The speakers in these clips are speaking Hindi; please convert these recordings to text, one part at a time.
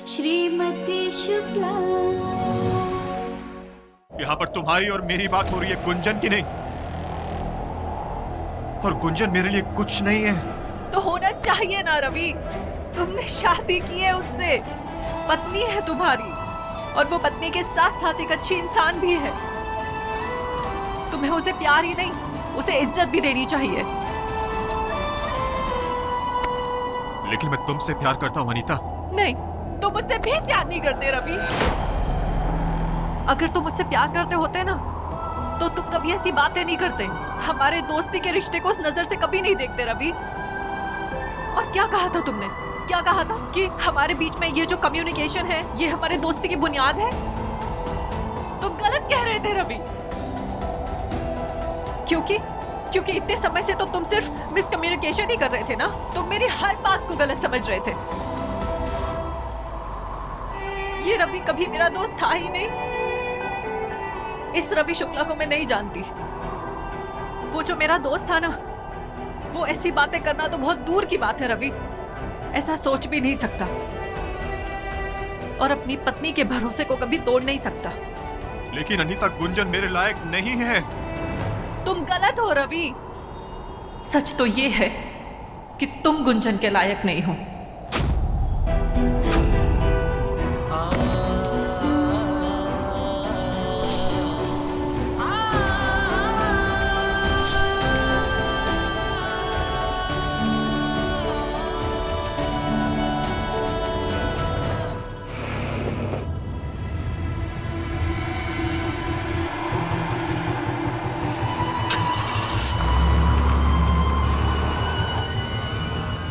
श्रीमती शुक्ला। यहाँ पर तुम्हारी और मेरी बात हो रही है, गुंजन की नहीं। और गुंजन मेरे लिए कुछ नहीं है। तो होना चाहिए ना रवि, तुमने शादी की है उससे, पत्नी है तुम्हारी, और वो पत्नी के साथ साथ एक अच्छी इंसान भी है। तुम्हें उसे प्यार ही नहीं, उसे इज्जत भी देनी चाहिए। लेकिन मैं तुमसे प्यार करता हूँ अनीता। नहीं, तुम मुझसे भी प्यार नहीं करते रवि। अगर तुम मुझसे प्यार करते होते ना तो तुम कभी ऐसी बातें नहीं करते, हमारे दोस्ती के रिश्ते को उस नजर से कभी नहीं देखते रवि। और क्या कहा था तुमने, क्या कहा था कि हमारे बीच में ये जो कम्युनिकेशन है ये हमारे दोस्ती की बुनियाद है? तुम गलत कह रहे थे रवि, क्योंकि इतने समय से तो तुम सिर्फ मिसकम्युनिकेशन ही कर रहे थे ना। तुम मेरी हर बात को गलत समझ रहे थे। ये रवि कभी मेरा दोस्त था ही नहीं। इस रवि शुक्ला को मैं नहीं जानती। वो जो मेरा दोस्त था ना, वो ऐसी बातें करना तो बहुत दूर की बात है रवि, ऐसा सोच भी नहीं सकता, और अपनी पत्नी के भरोसे को कभी तोड़ नहीं सकता। लेकिन अनीता, गुंजन मेरे लायक नहीं है। तुम गलत हो रवि। सच तो ये है कि तुम गुंजन के लायक नहीं हो।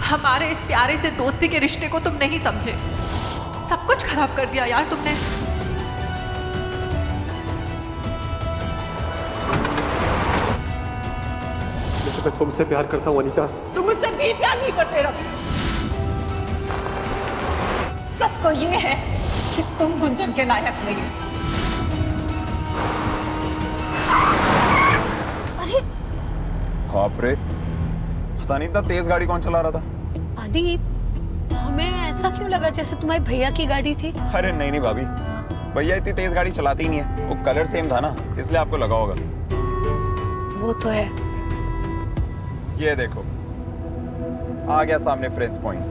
हमारे इस प्यारे से दोस्ती के रिश्ते को तुम नहीं समझे, सब कुछ खराब कर दिया यार तुमने। मैं तुमसे प्यार करता हूँ अनीता। तुम मुझसे भी प्यार नहीं करते रवि। सच तो ये है कि तुम गुंजन के लायक नहीं हो। अरे बाप रे, पता नहीं इतना तेज गाड़ी कौन चला रहा था। आदि, हमें ऐसा क्यों लगा जैसे तुम्हारे भैया की गाड़ी थी? अरे नहीं भाभी, भैया इतनी तेज गाड़ी चलाती ही नहीं है। वो कलर सेम था ना, इसलिए आपको लगा होगा। वो तो है। ये देखो, आ गया सामने फ्रेंच पॉइंट।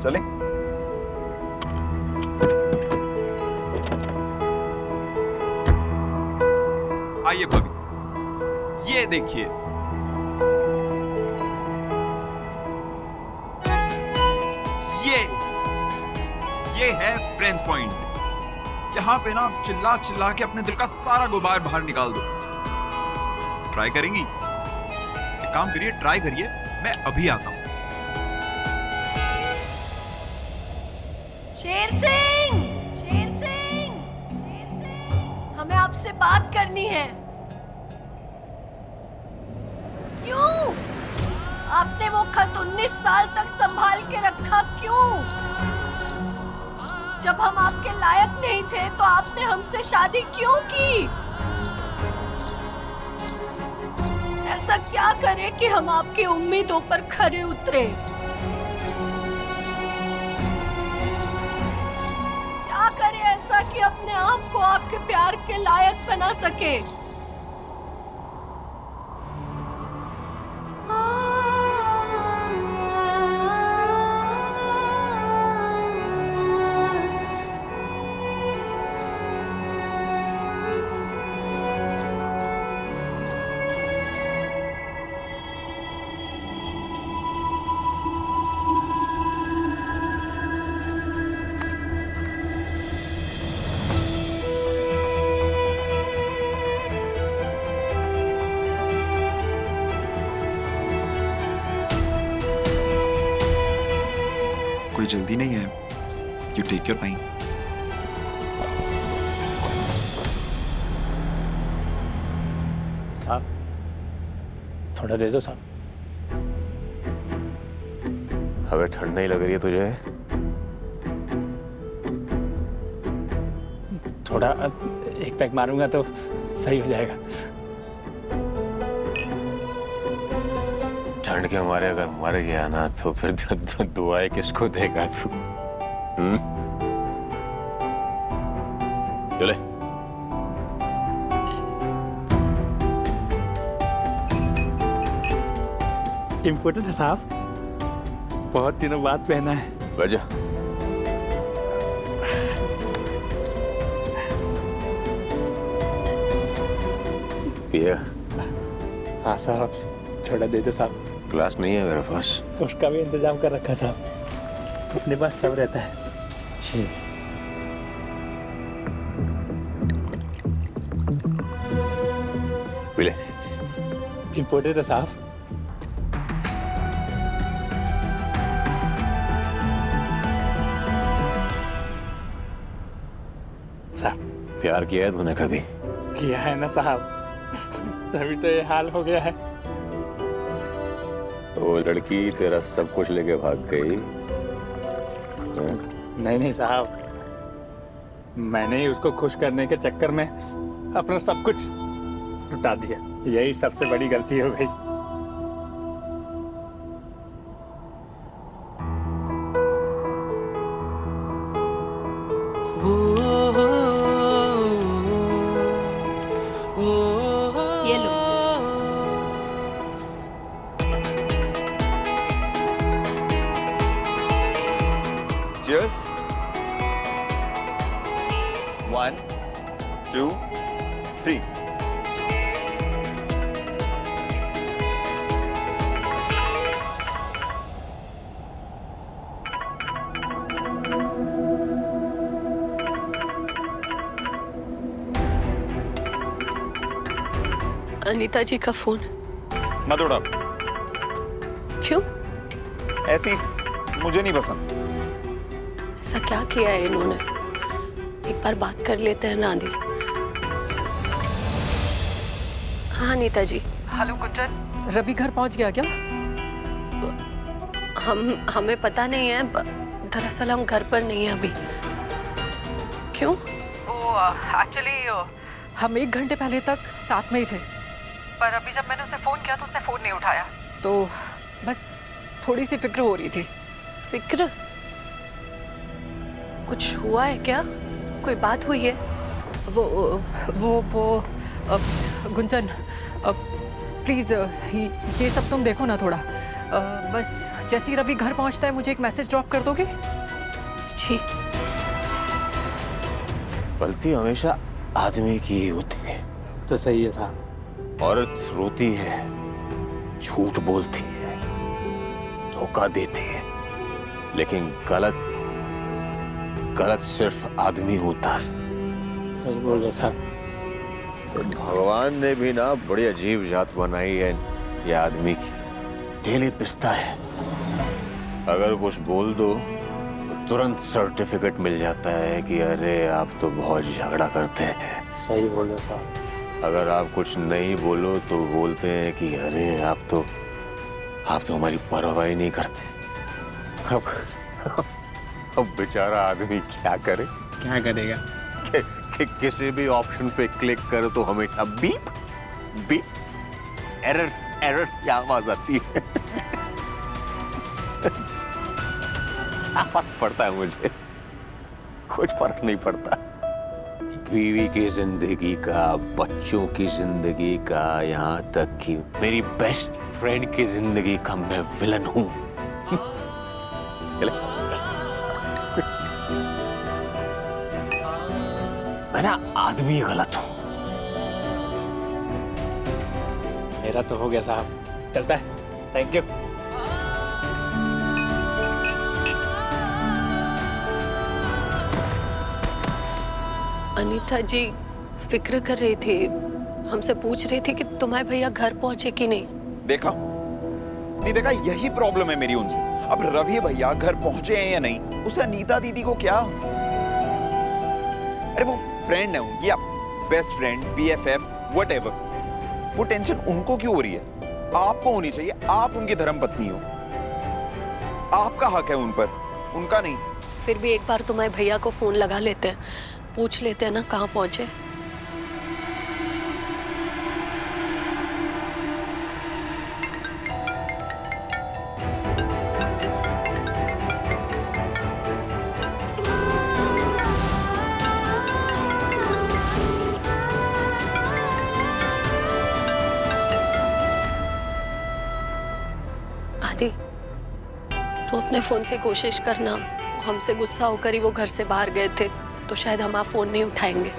चले? आइए भाभी, ये देखिए, ये है फ्रेंच पॉइंट। यहाँ पे ना आप चिल्ला चिल्ला के अपने दिल का सारा गुबार बाहर निकाल दो। ट्राई करेंगी? एक काम करिए, ट्राई करिए, मैं अभी आता हूँ। शेर सिंह, शेर सिंह, शेर सिंह, हमें आपसे बात करनी है। क्यों? आपने वो खत 19 साल तक संभाल के रखा क्यों? जब हम आपके लायक नहीं थे तो आपने हमसे शादी क्यों की? ऐसा क्या करें कि हम आपकी उम्मीदों पर खरे उतरे? क्या करें ऐसा कि अपने आप को आपके प्यार के लायक बना सके? कोई जल्दी नहीं है, यू टेक योर टाइम। साहब, थोड़ा दे दो साहब। हमें ठंड नहीं लग रही है तुझे? थोड़ा एक पैक मारूंगा तो सही हो जाएगा। ठंड के मारे अगर मर गया ना तो फिर दुआएं किसको देगा तू? चले। इम्पोर्टेंट है साहब, बहुत दिनों बाद पहना है। वजह पिया? हाँ साहब, थोड़ा दे दो साहब। ग्लास नहीं है मेरे पास। उसका भी इंतजाम कर रखा साहब, अपने पास सब रहता है। जी पी ले। इम्पोर्टेंट है साहब। साहब प्यार किया है तूने कभी? किया है ना साहब, तभी तो ये हाल हो गया है। वो लड़की तेरा सब कुछ लेके भाग गई? नहीं नहीं साहब, मैंने ही उसको खुश करने के चक्कर में अपना सब कुछ लुटा दिया। यही सबसे बड़ी गलती हो गई। ये लो। Cheers. 1, 2, 3. अनीता जी का फोन। मत उड़ा। क्यों? ऐसी मुझे नहीं पसंद। ऐसा क्या किया है इन्होंने? एक बार बात कर लेते हैं ना दी। हाँ अनीता जी। हेलो गुंजन, रवि घर पहुंच गया क्या? हमें पता नहीं है, दरअसल हम घर पर नहीं हैं अभी। क्यों? एक्चुअली हम 1 घंटे पहले तक साथ में ही थे, पर अभी जब मैंने उसे फोन किया तो उसने फोन नहीं उठाया, तो बस थोड़ी सी फिक्र हो रही थी। फिक्र? कुछ हुआ है क्या? कोई बात हुई है? वो गुंजन, प्लीज ये सब तुम देखो ना थोड़ा। बस जैसे ही रवि घर पहुंचता है मुझे एक मैसेज ड्रॉप कर दोगे? जी। गलती हमेशा आदमी की ही होती है। तो सही है साहब। औरत रोती है, झूठ बोलती है, धोखा देती है, लेकिन गलत सिर्फ आदमी होता है। सही बोल रहे साहब। भगवान ने भी ना बड़ी अजीब जात बनाई है ये आदमी की। डेली पिसता है, अगर कुछ बोल दो तो तुरंत सर्टिफिकेट मिल जाता है कि अरे आप तो बहुत झगड़ा करते हैं। सही बोल रहे साहब। अगर आप कुछ नहीं बोलो तो बोलते हैं कि अरे आप तो हमारी परवाह ही नहीं करते। अब बेचारा आदमी क्या करे? क्या करेगा? कि किसी भी ऑप्शन पे क्लिक करे तो हमेशा बीप बीप एरर की आवाज आती है। क्या फर्क पड़ता है मुझे? कुछ फर्क नहीं पड़ता। बीवी की जिंदगी का, बच्चों की जिंदगी का, यहाँ तक कि मेरी बेस्ट फ्रेंड की जिंदगी का मैं विलन हूँ। मैं ना आदमी गलत हूँ। मेरा तो हो गया साहब, चलता है। Thank you. अनीता जी फिक्र कर रही थी, हमसे पूछ रही थी कि तुम्हारे भैया घर पहुंचे कि नहीं। देखा नहीं देखा, यही प्रॉब्लम है मेरी उनसे। अब रवि भैया घर पहुंचे हैं या नहीं, उसे अनीता दीदी को क्या? अरे वो फ्रेंड है उनकी, बेस्ट फ्रेंड, BFF, व्हाटएवर। वो टेंशन उनको क्यों हो रही है? आपको होनी चाहिए। आप उनकी धर्मपत्नी हो, आपका हक है उन पर, उनका नहीं। फिर भी एक बार तुम्हारे भैया को फोन लगा लेते हैं, पूछ लेते हैं ना कहाँ पहुंचे। अपने फोन से कोशिश करना, हमसे गुस्सा होकर ही वो घर से बाहर गए थे, तो शायद हम आप फोन नहीं उठाएंगे।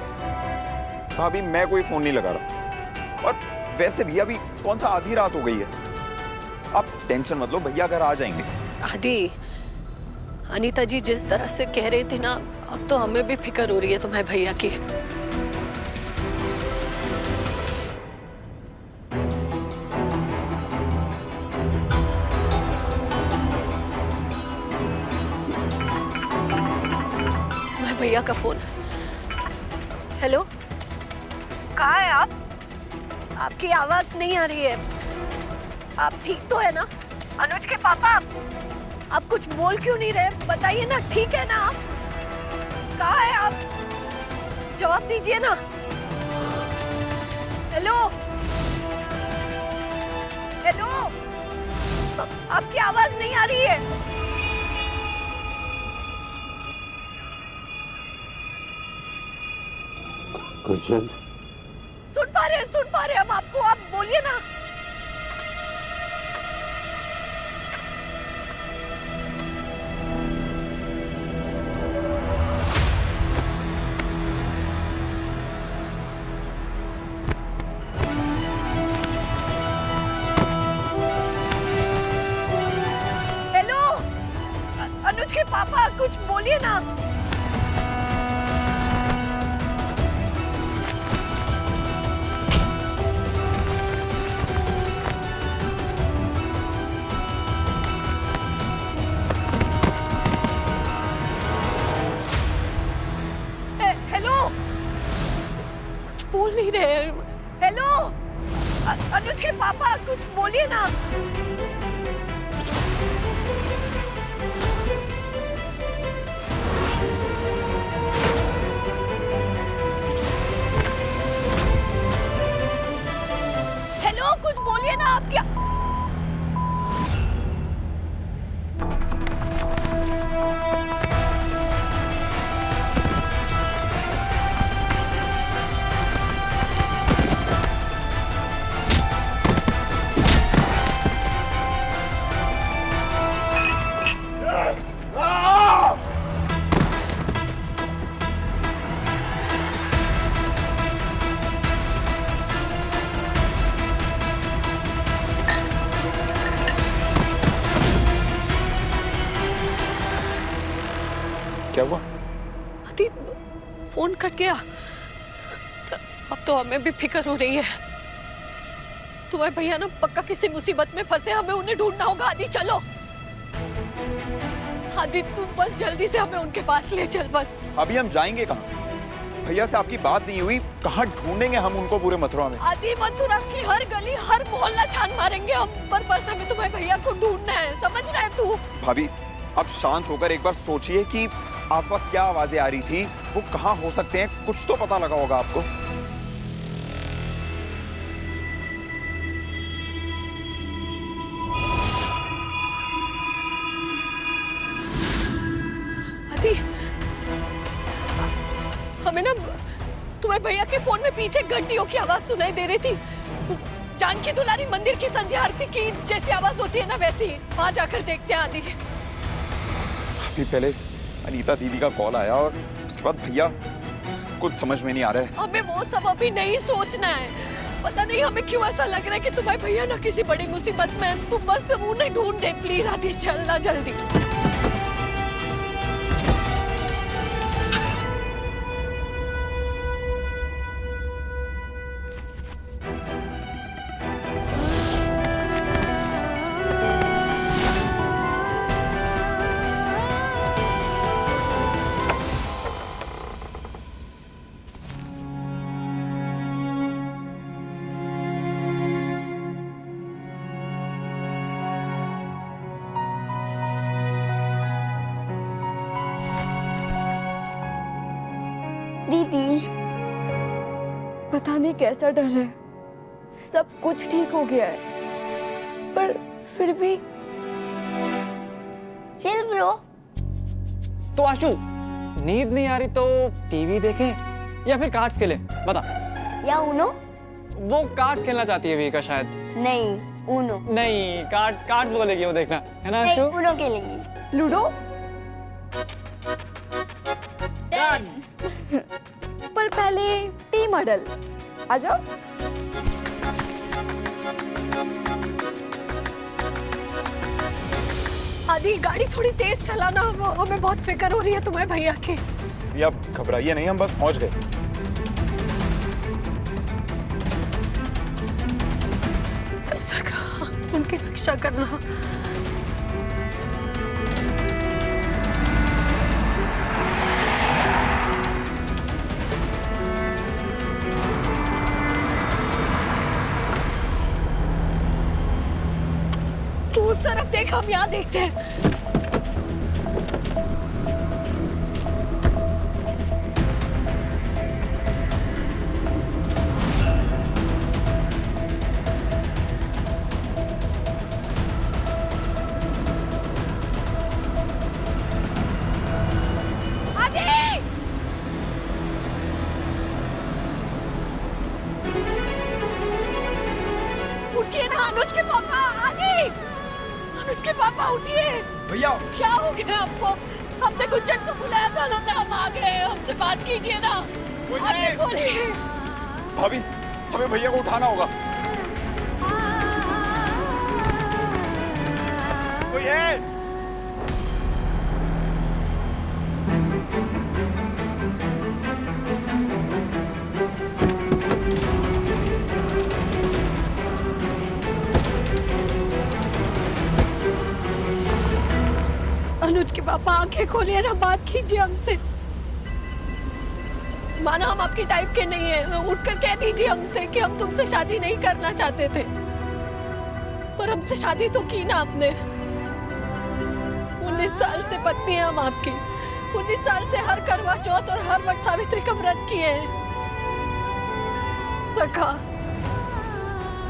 भाभी मैं कोई फोन नहीं लगा रहा, और वैसे भी अभी कौन सा आधी रात हो गई है। आप टेंशन मत लो, भैया घर आ जाएंगे। आदि, अनीता जी जिस तरह से कह रही थी ना, अब तो हमें भी फिक्र हो रही है तुम्हारे भैया की। तुम्हारे भैया का फोन। हेलो, कहाँ है आप? आपकी आवाज नहीं आ रही है। आप ठीक तो है ना? अनुज के पापा, आप कुछ बोल क्यों नहीं रहे? बताइए ना, ठीक है ना आप? कहाँ है आप? जवाब दीजिए ना। हेलो हेलो, आपकी आवाज नहीं आ रही है। सुन पा रहे हम आपको, आप बोलिए ना। हेलो, अनुज के पापा, कुछ बोलिए ना। हेलो, कुछ बोल नहीं रहे। हेलो, अनुज के पापा, कुछ बोलिए ना। हेलो, कुछ बोलिए ना। आप क्या? क्या हुआ? आदि, फोन कट गया। अब तो हमें भी फिक्र हो रही है। तुम्हारे भैया ना पक्का किसी मुसीबत में फंसे, हमें उन्हें ढूंढना होगा। आदि चलो। आदि तुम बस जल्दी से हमें उनके पास ले चल बस। अभी हम जाएंगे कहाँ? भैया से आपकी बात नहीं हुई, कहाँ ढूंढेंगे हम उनको पूरे मथुरा में? आदि, मथुरा की हर गली, हर मोहल्ला छान मारेंगे हम, पर बस हमें तुम्हारे भैया को ढूंढना है। समझ रहे है तू? भाभी अब शांत होकर एक बार सोचिए कि आसपास क्या आवाजें आ रही थी, वो कहाँ हो सकते हैं, कुछ तो पता लगा होगा आपको। आदि, हमें ना तुम्हारे भैया के फोन में पीछे घंटियों की आवाज सुनाई दे रही थी। जानकी दुलारी मंदिर की संध्या आरती की जैसी आवाज होती है ना, वैसी। वहां जाकर देखते हैं। आदि, अभी पहले अनीता दीदी का कॉल आया और उसके बाद भैया, कुछ समझ में नहीं आ रहा है। हमें वो सब अभी नहीं सोचना है। पता नहीं हमें क्यों ऐसा लग रहा है कि तुम्हारे भैया ना किसी बड़ी मुसीबत में हैं। तुम बस उन्हें ढूंढ दे प्लीज। आदि चलना जल्दी। दीदी, पता नहीं कैसा डर है। सब कुछ ठीक हो गया है, पर फिर भी। Chill bro. तो आशु, नींद नहीं आ रही तो टीवी देखें या फिर कार्ड्स खेलें? बता। या उनो? वो कार्ड्स खेलना चाहती है विका शायद। नहीं, उनो। नहीं, कार्ड्स बोलेगी वो, देखना है ना नहीं, आशु? उनो खेलेंगी। लूडो? पर पहले टी मॉडल। आ जाओ। आदि गाड़ी थोड़ी तेज चलाना, हमें बहुत फिक्र हो रही है तुम्हारे भैया की। भैया घबराइए नहीं, हम बस पहुंच गए। ऐसा कहा, उनकी रक्षा करना। तू उस तरफ देख, हम यहाँ देखते हैं। उठिए ना अनुज के पापा। आदि, अनुज के पापा उठिए। भैया क्या हो गया आपको? हमने गुंजन को बुलाया था ना, हम आ गए। हमसे बात कीजिए ना। अरे बोलिए। भाभी, हमें भैया को उठाना होगा। कोई है? अनुज के पापा आंखें खोलिए ना, बात कीजिए हमसे। माना हम आपकी टाइप के नहीं है, उठकर कह दीजिए हमसे कि हम तुमसे शादी नहीं करना चाहते थे, पर हमसे शादी तो की ना आपने। 19 साल से पत्नी है हम आपकी। 19 साल से हर करवा चौथ और हर वट सावित्री का व्रत किए हैं। सखा,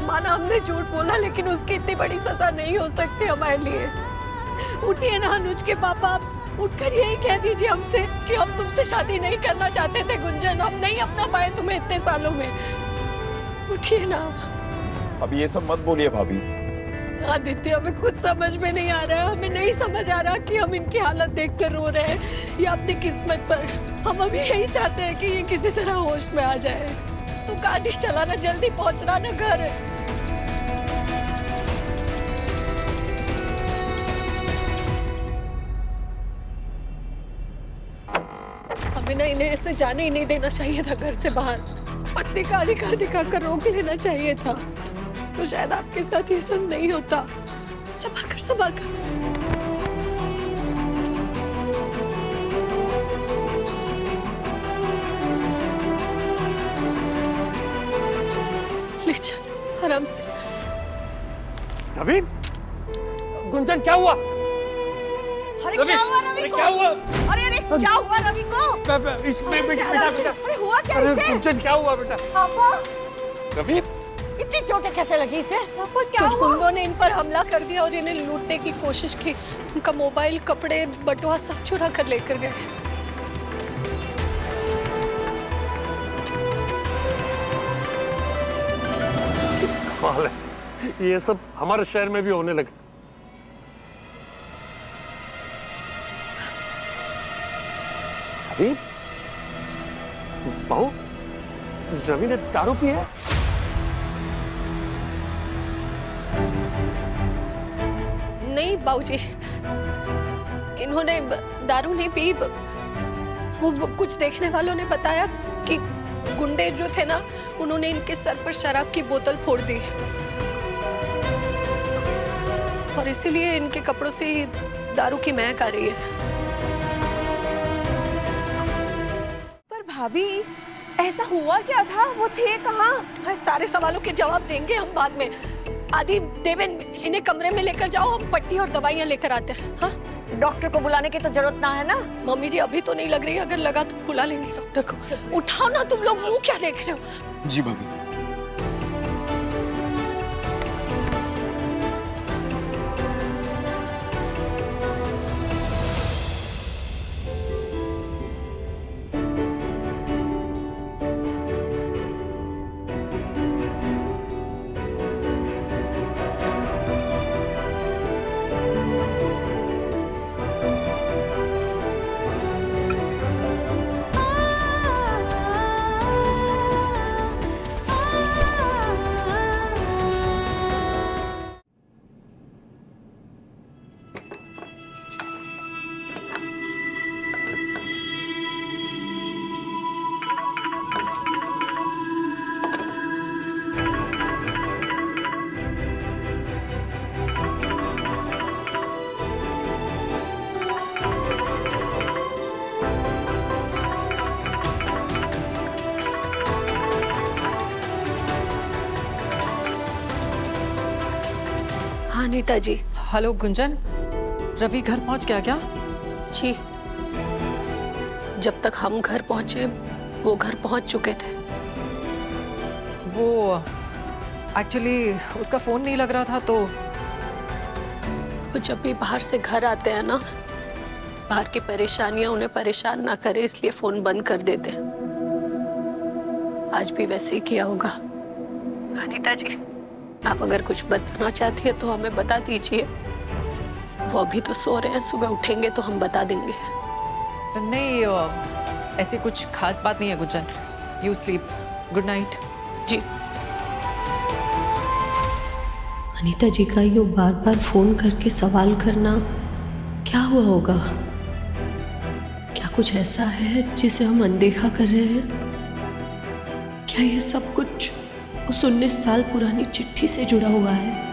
माना हमने झूठ बोला, लेकिन उसकी इतनी बड़ी सजा नहीं हो सकती हमारे लिए। उठिए ना अनुज के पापा, उठकर यही कह दीजिए हमसे कि हम तुमसे शादी नहीं करना चाहते थे गुंजन, हम नहीं अपना पाए तुम्हें इतने सालों में। उठिए ना। अब ये सब मत बोलिए भाभी। आदित्य, हमें कुछ समझ में नहीं आ रहा है। हमें नहीं समझ आ रहा कि हम इनकी हालत देखकर रो रहे हैं या अपनी किस्मत पर। हम अभी यही चाहते हैं कि ये किसी तरह होश में आ जाए। तू गाड़ी चलाना, जल्दी पहुंचना ना घर। हमें ना इन्हें ऐसे जाने ही नहीं देना चाहिए था घर से बाहर। पत्नी का अधिकार दिखाकर रोक लेना चाहिए था, तो शायद आपके साथ ये सब नहीं होता। संभाल कर, संभाल कर। ले चल, आराम से। रवि, गुंजन क्या हुआ? अरे क्या हुआ रवि को? क्या हुआ? अरे अरे क्या हुआ रवि को? इसमें बेटा। अरे हुआ क्या अरे इसे? गुंजन क्या हुआ बेटा? पापा, रवि, इतनी चोटें कैसे लगी इसे? पापा क्या हुआ? कुछ गुंडों ने इन पर हमला कर दिया और इन्हें लूटने की कोशिश की। उनका मोबाइल, कपड़े, बटुआ सब चुरा कर लेकर गए। कमाल है, ये सब हमारे शहर में भी होने लगे। रवि, बहू, रवि ने दारू पी है? नहीं बाबूजी, इन्होंने दारू नहीं पी। वो कुछ देखने वालों ने बताया कि गुंडे जो थे ना, उन्होंने इनके सर पर शराब की बोतल फोड़ दी और इसीलिए इनके कपड़ों से दारू की महक आ रही है। पर भाभी, ऐसा हुआ क्या था? वो थे कहाँ? तुम्हारे सारे सवालों के जवाब देंगे हम बाद में। आदि, देवेन, इन्हें कमरे में लेकर जाओ, हम पट्टी और दवाइयाँ लेकर आते हैं। हाँ, डॉक्टर को बुलाने की तो जरूरत ना है ना। मम्मी जी अभी तो नहीं लग रही, अगर लगा तो बुला लेंगे डॉक्टर को। उठाओ ना तुम लोग, मुंह क्या देख रहे हो? जी भाभी। अनीता जी। हेलो गुंजन, रवि घर पहुंच गया क्या? जी, जब तक हम घर पहुंचे वो घर पहुंच चुके थे। वो एक्चुअली उसका फोन नहीं लग रहा था तो वो जब भी बाहर से घर आते हैं ना, बाहर की परेशानियां उन्हें परेशान ना करे इसलिए फोन बंद कर देते हैं। आज भी वैसे ही किया होगा। अनीता जी, आप अगर कुछ बताना चाहती है तो हमें बता दीजिए। वो अभी तो सो रहे हैं, सुबह उठेंगे तो हम बता देंगे। नहीं, ऐसी कुछ खास बात नहीं है Gunjan. You sleep, good night. जी। अनीता जी का ये बार बार फोन करके सवाल करना, क्या हुआ होगा? क्या कुछ ऐसा है जिसे हम अनदेखा कर रहे हैं? क्या ये सब कुछ उस 19 साल पुरानी चिट्ठी से जुड़ा हुआ है?